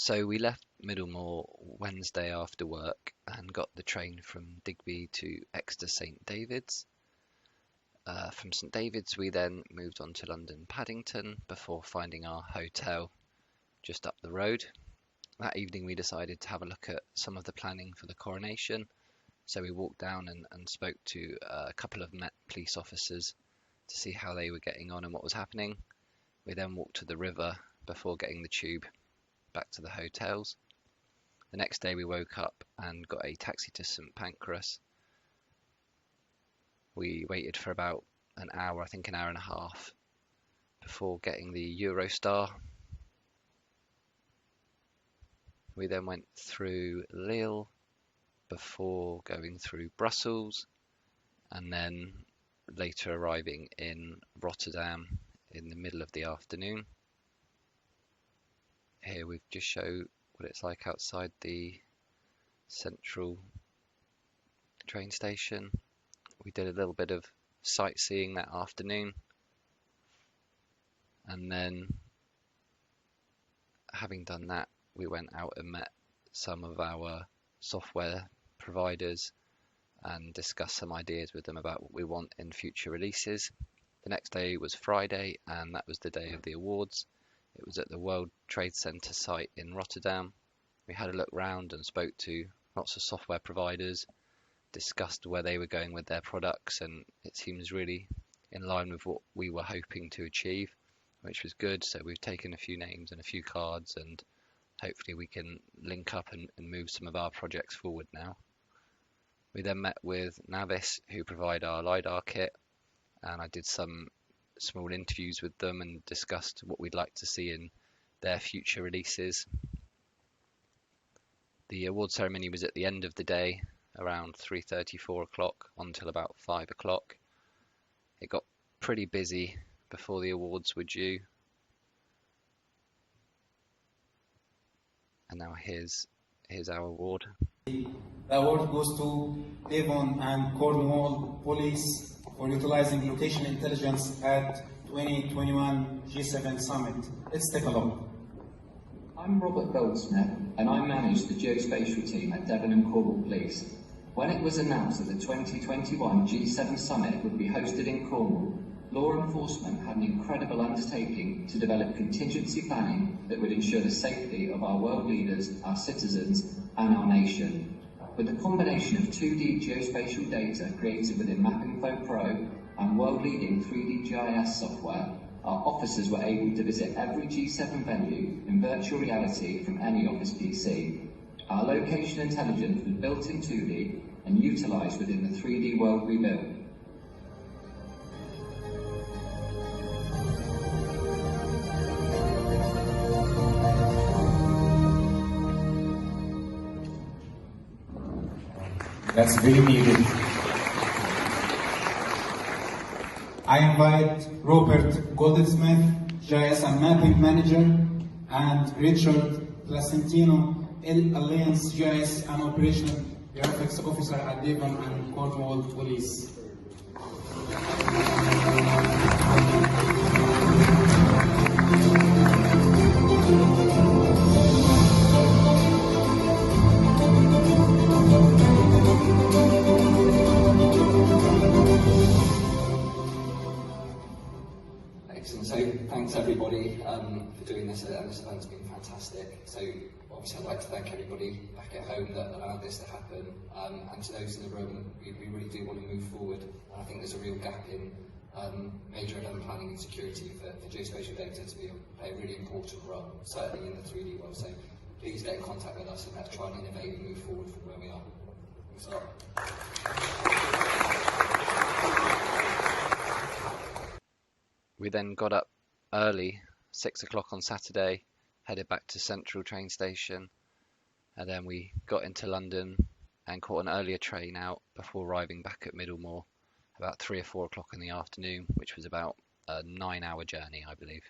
So we left Middlemore Wednesday after work and got the train from Digby to Exeter St David's. From St David's we then moved on to London Paddington before finding our hotel just up the road. That evening we decided to have a look at some of the planning for the coronation, so we walked down and spoke to a couple of Met police officers to see how they were getting on and what was happening. We then walked to the river before getting the tube back to the hotels. The next day we woke up and got a taxi to St Pancras. We waited for about an hour, I think an hour and a half, before getting the Eurostar. We then went through Lille before going through Brussels, and then later arriving in Rotterdam in the middle of the afternoon. Here we've just shown what it's like outside the central train station. We did a little bit of sightseeing that afternoon, and then having done that we went out and met some of our software providers and discussed some ideas with them about what we want in future releases. The next day was Friday, and that was the day of the awards. It was at the World Trade Center site in Rotterdam. We had a look round and spoke to lots of software providers, discussed where they were going with their products, and it seems really in line with what we were hoping to achieve, which was good. So we've taken a few names and a few cards, and hopefully we can link up and move some of our projects forward now. We then met with Navis, who provide our LiDAR kit, and I did some small interviews with them and discussed what we'd like to see in their future releases. The award ceremony was at the end of the day, around 3:30, 4 o'clock, until about 5 o'clock. It got pretty busy before the awards were due. And now here's our award. The award goes to Devon and Cornwall Police for utilizing location intelligence at 2021 G7 Summit. Let's take a look. I'm Robert Goldsmith, and I manage the geospatial team at Devon and Cornwall Police. When it was announced that the 2021 G7 Summit would be hosted in Cornwall, law enforcement had an incredible undertaking to develop contingency planning that would ensure the safety of our world leaders, our citizens, and our nation. With the combination of 2D geospatial data created within mapinfo Pro and world-leading 3D GIS software, our officers were able to visit every G7 venue in virtual reality from any office PC. Our location intelligence was built in 2D and utilised within the 3D world we built. That's very needed. I invite Robert Goldsmith, GIS and Mapping Manager, and Richard Placentino, Alliance GIS and Operational Graphics Officer at Devon and Cornwall Police. Excellent. So thanks everybody for doing this, and this event's been fantastic. So obviously I'd like to thank everybody back at home that allowed this to happen, and to those in the room, we really do want to move forward. And I think there's a real gap in major urban planning and security for geospatial data to play a really important role, certainly in the 3D world. So please get in contact with us and let's try and innovate and move forward from where we are. Thanks a lot. We then got up early, 6 o'clock on Saturday, headed back to Central train station, and then we got into London and caught an earlier train out before arriving back at Middlemore about 3 or 4 o'clock in the afternoon, which was about a 9-hour journey, I believe.